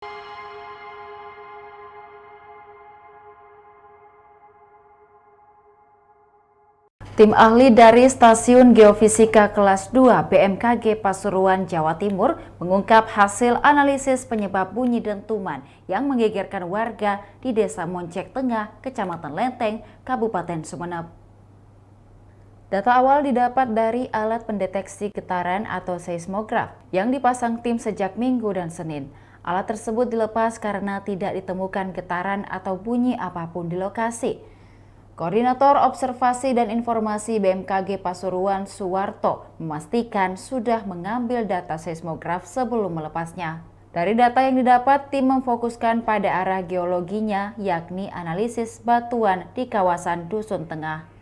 Tim ahli dari Stasiun Geofisika Kelas 2 BMKG Pasuruan, Jawa Timur mengungkap hasil analisis penyebab bunyi dentuman yang menggegerkan warga di Desa Moncek Tengah, Kecamatan Lenteng, Kabupaten Sumeneb. Data awal didapat dari alat pendeteksi getaran atau seismograf yang dipasang tim sejak Minggu dan Senin. Alat tersebut dilepas karena tidak ditemukan getaran atau bunyi apapun di lokasi. Koordinator Observasi dan Informasi BMKG Pasuruan, Suwarto, memastikan sudah mengambil data seismograf sebelum melepasnya. Dari data yang didapat, tim memfokuskan pada arah geologinya, yakni analisis batuan di kawasan Dusun Tengah.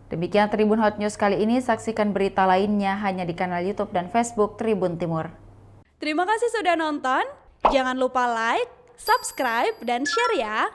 Demikian Tribun Hot News kali ini, saksikan berita lainnya hanya di kanal YouTube dan Facebook Tribun Timur. Terima kasih sudah nonton, jangan lupa like, subscribe, dan share ya!